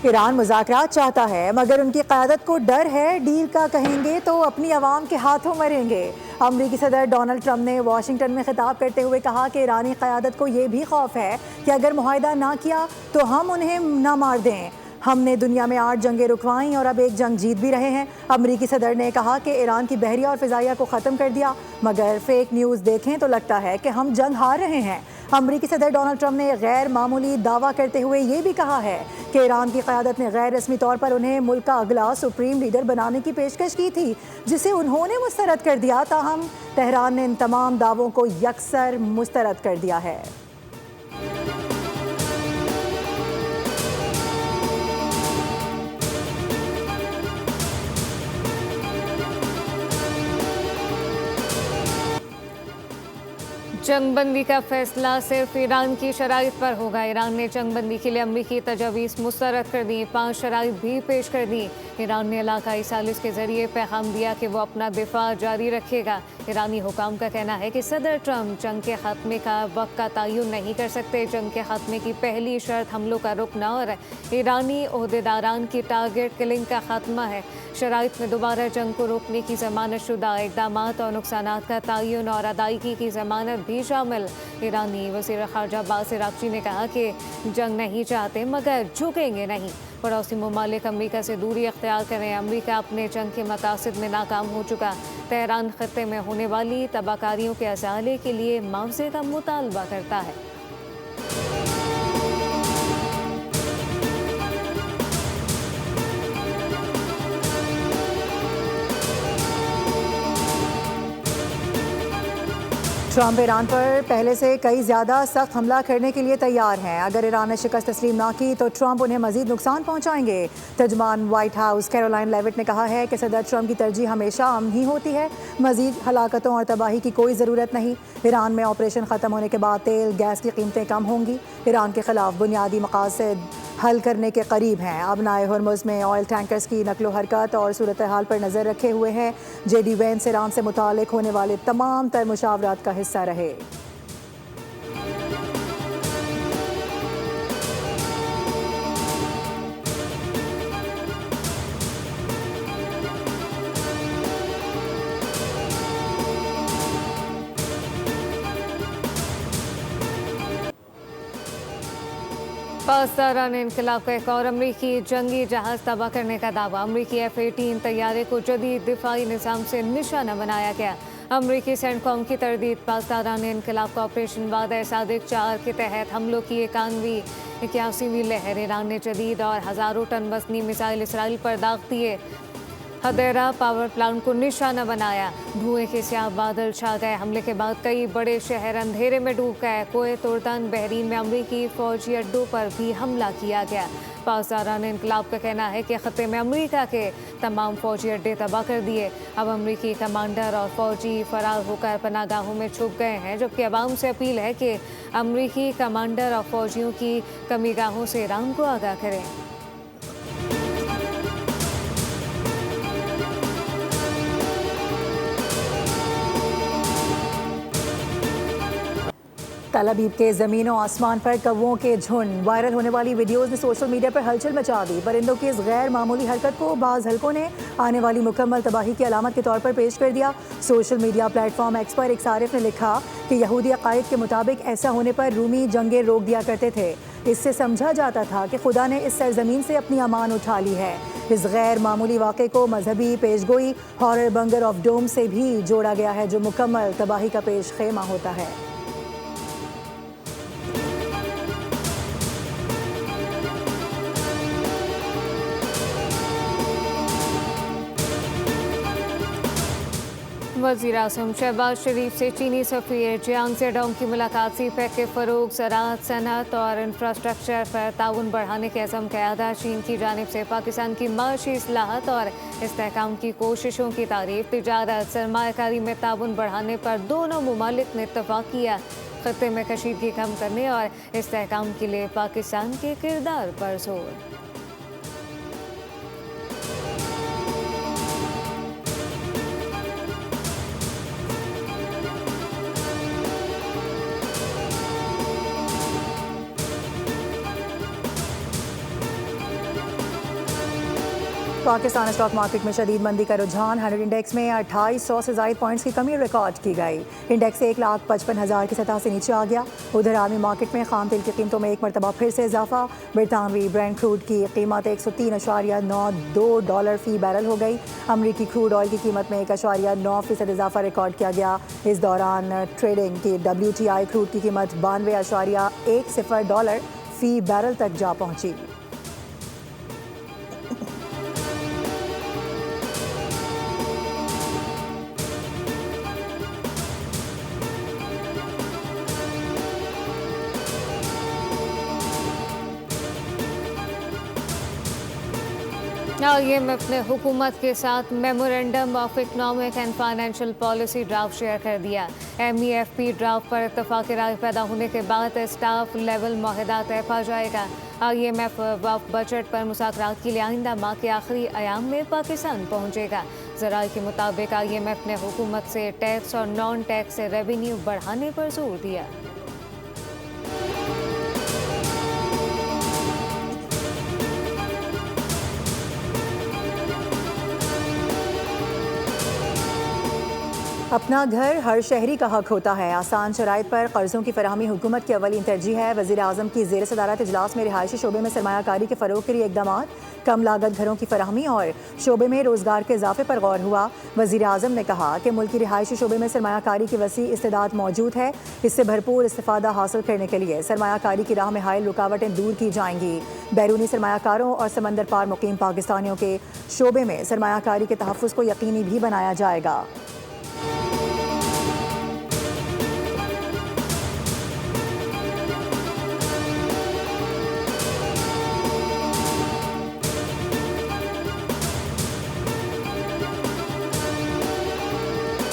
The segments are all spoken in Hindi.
ईरान मुज़ाकरात चाहता है मगर उनकी क़यादत को डर है, डील का कहेंगे तो अपनी आवाम के हाथों मरेंगे। अमरीकी सदर डोनाल्ड ट्रंप ने वाशिंगटन में खिताब करते हुए कहा कि ईरानी क़यादत को ये भी खौफ है कि अगर मुआहदा ना किया तो हम उन्हें ना मार दें। हमने दुनिया में 8 जंगें रुकवाईं और अब एक जंग जीत भी रहे हैं। अमरीकी सदर ने कहा कि ईरान की बहरिया और फ़िज़ाइया को ख़त्म कर दिया, मगर फेक न्यूज़ देखें तो लगता है कि हम जंग हार रहे हैं। अमरीकी सदर डोनाल्ड ट्रंप ने गैर मामूली दावा करते हुए ये भी कहा है कि ईरान की क़यादत ने गैर रस्मी तौर पर उन्हें मुल्क का अगला सुप्रीम लीडर बनाने की पेशकश की थी, जिसे उन्होंने मुस्तरद कर दिया। ताहम तेहरान ने इन तमाम दावों को यकसर मुस्तरद कर दिया है। जंगबंदी का फैसला सिर्फ ईरान की शराइत पर होगा। ईरान ने जंगबंदी के लिए अमरीकी तजावीज़ मुस्तरद कर दी, 5 शराइत भी पेश कर दी। ईरान ने इलाकाई सालिस के जरिए पैगाम दिया कि वो अपना दिफा जारी रखेगा। ईरानी हुकाम का कहना है कि सदर ट्रंप जंग के खात्मे का वक्त का तयन नहीं कर सकते। जंग के खात्मे की पहली शर्त हमलों का रुकना और ईरानी ओहदेदारान की टारगेट किलिंग का खात्मा है। शराइत में दोबारा जंग को रोकने की ज़मानत शुदा इक़दाम और नुकसानात का तयन और अदायगी की ज़मानत भी शामिल। ईरानी वज़ीर ख़ारजा अब्बास अराग़ची ने कहा कि जंग नहीं चाहते मगर झुकेंगे नहीं। पड़ोसी ममालिक अमरीका से दूरी अख्तियार करें। अमरीका अपने जंग के मकासद में नाकाम हो चुका। तेहरान खत्ते में होने वाली तबाहकारियों के अज़ाले के लिए मुआवजे का मुतालबा करता है। ट्रंप ईरान पर पहले से कई ज़्यादा सख्त हमला करने के लिए तैयार हैं। अगर ईरान ने शिकस्त तस्लीम ना की तो ट्रंप उन्हें मजीद नुकसान पहुंचाएंगे। तर्जुमान व्हाइट हाउस कैरोलाइन लेविट ने कहा है कि सदर ट्रंप की तरजीह हमेशा अमन ही होती है, मजीद हलाकतों और तबाही की कोई ज़रूरत नहीं। ईरान में ऑपरेशन ख़त्म होने के बाद तेल गैस की कीमतें कम होंगी। ईरान के खिलाफ बुनियादी मकासद हल करने के करीब हैं। अब नाए हरमुज़ में ऑयल टैंकर्स की नकलो हरकत और सूरत हाल पर नज़र रखे हुए हैं। जेडी वेंस ईरान से मुतालिक होने वाले तमाम तर मुशावरात का हिस्सा रहे। पासदारान इनकलाब का एक और अमरीकी जंगी जहाज तबाह करने का दावा। अमरीकी F-18 तैयारे को जदीद दिफाई निज़ाम से निशाना बनाया गया। अमरीकी सेंटकॉम की तरदीद। पासदारान इनकलाब का ऑपरेशन वादा सादिक 4 के तहत हमलों की 81वीं लहर। ईरान ने जदीद और हज़ारों टन वज़नी मिसाइल इसराइल पर दाग दिए। हदेरा पावर प्लांट को निशाना बनाया। धुएं के स्याह बादल छा गए। हमले के बाद कई बड़े शहर अंधेरे में डूब गए। कुवैत, उर्दन, बहरीन में अमरीकी फौजी अड्डों पर भी हमला किया गया। पासदारान इनकलाब का कहना है कि खत्ते में अमरीका के तमाम फौजी अड्डे तबाह कर दिए। अब अमरीकी कमांडर और फौजी फरार होकर पनागाहों में छुप गए हैं, जबकि अवाम से अपील है कि अमरीकी कमांडर और फौजियों की कमीगाहों से ईरान को आगाह करें। तल अबीब के ज़मीन और आसमान पर कौवों के झुंड। वायरल होने वाली वीडियोज़ ने सोशल मीडिया पर हलचल मचा दी। परिंदों की इस गैर मामूली हरकत को बाज़ हलकों ने आने वाली मुकम्मल तबाही की अलामत के तौर पर पेश कर दिया। सोशल मीडिया प्लेटफॉर्म एक्स पर एक सारिफ ने लिखा कि यहूदी अकायद के मुताबिक ऐसा होने पर रूमी जंगें रोक दिया करते थे। इससे समझा जाता था कि खुदा ने इस सरजमीन से अपनी अमान उठा ली है। इस गैर मामूली वाक़े को मजहबी पेशगोई हॉरर बंगर ऑफ डोम से भी जोड़ा गया है, जो मुकम्मल तबाही का पेश खेमा होता है। वज़ीर आज़म शहबाज शरीफ से चीनी सफ़ीर जियांग जेडोंग की मुलाकात। सीपैक के फ़रोग़, ज़राअत, सनअत और इंफ्रास्ट्रक्चर पर ताउन बढ़ाने के अज़म का अदा। चीन की जानिब से पाकिस्तान की माशी इस्लाहत और इस्तेहकाम की कोशिशों की तारीफ़। तिजारत, सरमायाकारी में ताउन बढ़ाने पर दोनों ममालिक ने इत्तफ़ाक़ किया। खत्ते में कशीदगी कम करने और इस्तेहकाम के लिए पाकिस्तान के किरदार पर जोर। पाकिस्तान स्टॉक मार्केट में शदीद मंदी का रुझान। 100 इंडेक्स में 2800 से ज़ायद पॉइंट्स की कमी रिकॉर्ड की गई। इंडेक्स 1,55,000 की सतह से नीचे आ गया। उधर आलमी मार्केट में खाम तेल की कीमतों में एक मरतबा फिर से इजाफा। बरतानवी ब्रेंट क्रूड की कीमत $103.92 फ़ी बैरल हो गई। अमरीकी क्रूड ऑयल की कीमत में 1.9% इजाफा रिकॉर्ड किया गया। इस दौरान ट्रेडिंग की WTI क्रूड की कीमत $92.10 फ़ी बैरल तक जा पहुंची। IMF ने हुकूमत के साथ memorandum of economic and financial policy draft share कर दिया। MEFP ड्राफ्ट पर इत्तफाक राय पैदा होने के बाद स्टाफ लेवल माहिदा तय पा जाएगा। IMF वफ़ बजट पर मुज़ाकरात के लिए आइंदा माह के आखिरी अयाम में पाकिस्तान पहुँचेगा। ज़राए के मुताबिक IMF ने हुकूमत से टैक्स और नॉन टैक्स रेवेन्यू बढ़ाने पर जोर दिया। अपना घर हर शहरी का हक होता है। आसान शराइत पर कर्जों की फराहमी हुकूमत की अवलीन तरजीह है। वज़ीर आज़म की ज़ेर सदारत इजलास में रिहायशी शोबे में सरमायाकारी के फ़रोग के लिए इक़दाम, कम लागत घरों की फराहमी और शोबे में रोज़गार के इजाफे पर गौर हुआ। वज़ीर आज़म ने कहा कि मुल्क की रिहायशी शोबे में सरमायाकारी की वसी इस्तेदाद मौजूद है। इससे भरपूर इस्तिफ़ादा हासिल करने के लिए सरमायाकारी की राह में हायल रुकावटें दूर की जाएंगी। बैरूनी सरमायाकारों और समंदर पार मुकीम पाकिस्तानियों के शोबे में सरमायाकारी के तहफ़्फ़ुज़ को यकीनी भी बनाया जाएगा।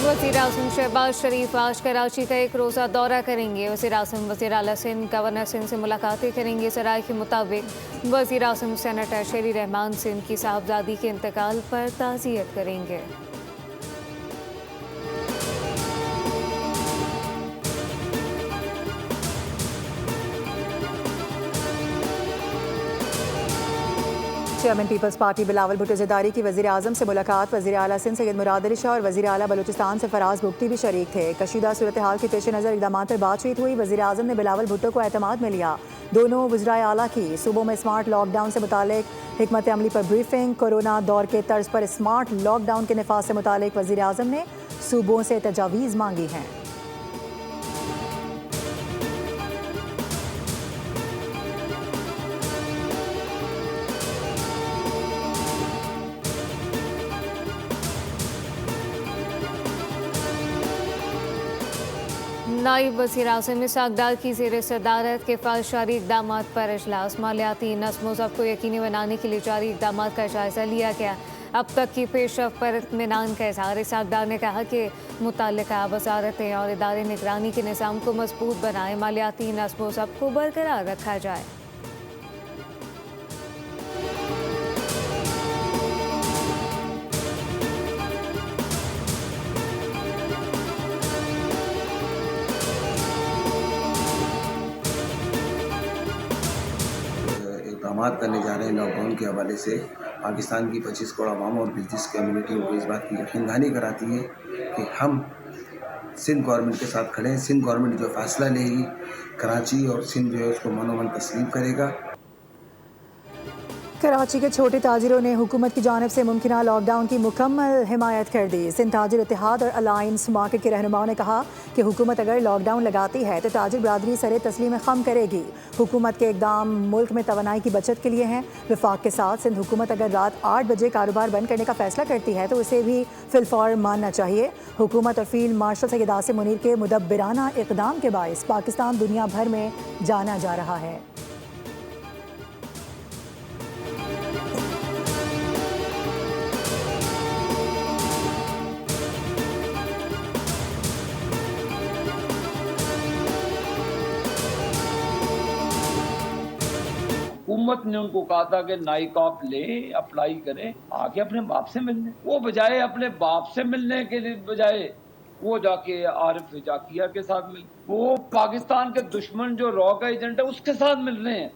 वज़ीर आज़म शहबाज शरीफ आज कराची का एक रोज़ा दौरा करेंगे। वज़ीर आज़म वज़ीर आला सिंध गवर्नर सिंध से मुलाकातें करेंगे। ज़राए के मुताबिक वज़ीर आज़म सेनेटर शेरी रहमान सिंध की साहबजादी के इंतकाल पर ताज़ियत करेंगे। Chairman People's Party Bilawal Bhutto Zardari की वज़ीर आज़म से मुलाकात। वज़ीर आला सिंध सैयद मुराद अली शाह और वज़ीर आला बलूचिस्तान से फराज बुगटी भी शरीक थे। कशीदा सूरत हाल के पेश नज़र इक़दामात पर बातचीत हुई। वज़ीर आज़म ने बिलावल भुट्टो को एतमाद में लिया। दोनों वज़राए आला की सूबों में स्मार्ट लॉकडाउन से मुतालिक हिकमत अमली पर ब्रीफिंग। कोरोना दौर के तर्ज पर स्मार्ट लॉकडाउन के नफाज से मुतालिक वज़ीर आज़म ने सूबों से तजावीज़ मांगी हैं। नायब वज़ीर आज़म इस्हाक़ डार की ज़ेर सदारत के फ़ायशारी इक़दामात पर इजलास। मालियाती नज़्म व ज़ब्त को यकीनी बनाने के लिए जारी इक़दामात का जायज़ा लिया गया। अब तक की पेशरफ़्त पर इत्मीनान का इज़हार। इस्हाक़ डार ने कहा कि मुतल्लिका वज़ारतें और इदारे निगरानी के निज़ाम को मज़बूत बनाएं, मालियाती नज़्म व ज़ब्त को बरकरार रखा जाए। इक़दामात करने जा रहे हैं लॉकडाउन के हवाले से। पाकिस्तान की 25 करोड़ आवाम और बिजनेस कम्युनिटी को इस बात की यकीन दहानी कराती है कि हम सिंध गवर्नमेंट के साथ खड़े हैं। सिंध गवर्नमेंट जो फैसला लेगी, कराची और सिंध जो है उसको मनोमन तस्लीम करेगा। कराची के छोटे ताजिरों ने हुकूमत की जानिब से मुमकिन लॉकडाउन की मुकम्मल हिमायत कर दी। सिंध ताजिर इत्तेहाद और अलायंस मार्केट के रहनुमाओं ने कहा कि हुकूमत अगर लॉकडाउन लगाती है तो ताजिर बरादरी सरे तस्लीम खम करेगी। हुकूमत के इकदाम मुल्क में तवानाई की बचत के लिए हैं। वफाक के साथ सिंध हुकूमत अगर रात 8 बजे कारोबार बंद करने का फैसला करती है तो उसे भी फिलफौर मानना चाहिए। हुकूमत और फील्ड मार्शल सैयद आसिम मुनीर के मुदब्बिराना इकदाम के बायस पाकिस्तान दुनिया भर में जाना जा रहा है। हुकूमत ने उनको कहा था कि नाइकाप लें, अप्लाई करें, आके अपने बाप से मिलने। वो बजाय अपने बाप से मिलने के बजाय वो जाके आरिफ जाकिया के साथ मिल, वो पाकिस्तान के दुश्मन जो रॉ का एजेंट है उसके साथ मिल रहे हैं।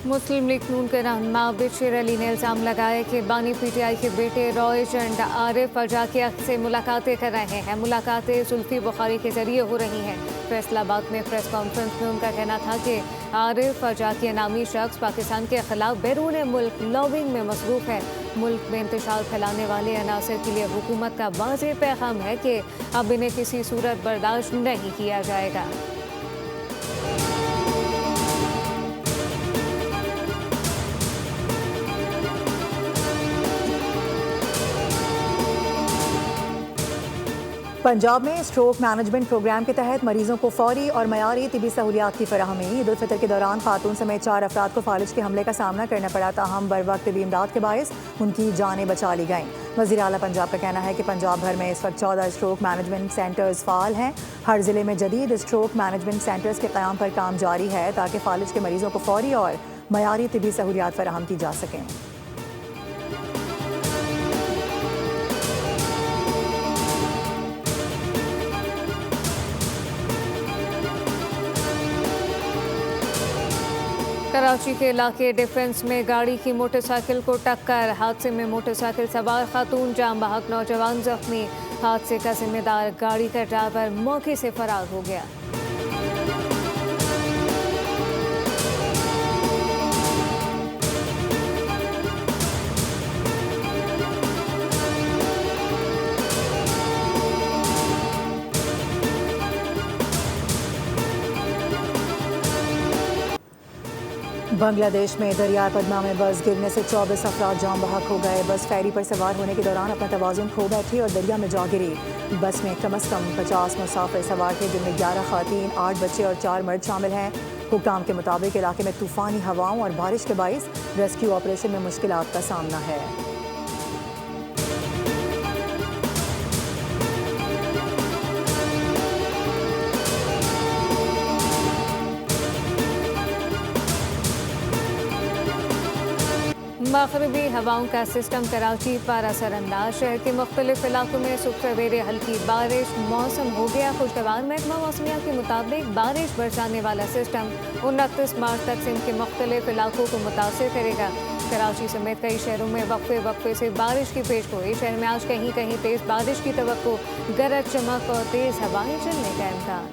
मुस्लिम लीग नून के रहनुमा बशीर अली ने इल्ज़ाम लगाया कि बानी पीटीआई के बेटे रॉय चंद आरिफ अजाकिया से मुलाकातें कर रहे हैं। मुलाकातें जुल्फी बुखारी के जरिए हो रही हैं। फैसलाबाद में प्रेस कॉन्फ्रेंस में उनका कहना था कि आरिफ अजाकिया नामी शख्स पाकिस्तान के खिलाफ बैरून मुल्क लॉबिंग में मसरूफ़ है। मुल्क में इंतशार फैलाने वाले अनासर के लिए हुकूमत का वाज़ेह पैगाम है कि अब इन्हें किसी सूरत बर्दाश्त नहीं किया जाएगा। पंजाब में स्ट्रोक मैनेजमेंट प्रोग्राम के तहत मरीजों को फौरी और मयारी तिबी सहूलियात की फराहमी। ईद उल फितर के दौरान खातून समेत 4 अफराद को फालिज के हमले का सामना करना पड़ा, ताहम बर वक्त तिबी इमदाद के बायस उनकी जानें बचा ली गईं। वज़ीर आला पंजाब का कहना है कि पंजाब भर में इस वक्त 14 स्ट्रोक मैनेजमेंट सेंटर्स फाल हैं। हर जिले में जदीद स्ट्रोक मैनेजमेंट सेंटर्स के क़याम पर काम जारी है ताकि फालिज के मरीजों को फौरी और मयारी तिबी सहूलियात फराहम की जा सकें। कराची के इलाके डिफेंस में गाड़ी की मोटरसाइकिल को टक्कर। हादसे में मोटरसाइकिल सवार खातून जाम बहक, नौजवान जख्मी। हादसे का जिम्मेदार गाड़ी का ड्राइवर मौके से फरार हो गया। बांग्लादेश में दरिया पद्मा में बस गिरने से 24 अफराद जाम बहक हो गए। बस फेरी पर सवार होने के दौरान अपना तवाज़ुन खो बैठी और दरिया में जा गिरी। बस में कम से कम 50 मुसाफिर सवार थे, जिनमें 11 ख़वातीन, 8 बच्चे और 4 मर्द शामिल हैं। हुक्काम के मुताबिक इलाके में तूफ़ानी हवाओं और बारिश के बाइस रेस्क्यू ऑपरेशन में मुश्किलात का सामना है। मगरबी हवाओं का सिस्टम कराची पर असरअंदाज। शहर के मुख्तलिफ इलाकों में सुबह सवेरे हल्की बारिश। मौसम हो गया खुशगवार। महकमा मौसमियात के मुताबिक बारिश बरसाने वाला सिस्टम 29 मार्च तक सिंध के मुख्तलिफ इलाकों को मुतासिर करेगा। कराची समेत कई शहरों में वक्फे वक्फे से बारिश की पेशगोई। शहर में आज कहीं कहीं तेज बारिश की तवक्को, गरज चमक और तेज हवाएं चलने का इम्कान।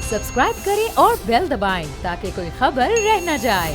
सब्सक्राइब करें और बेल दबाएं ताकि कोई खबर रह न जाए।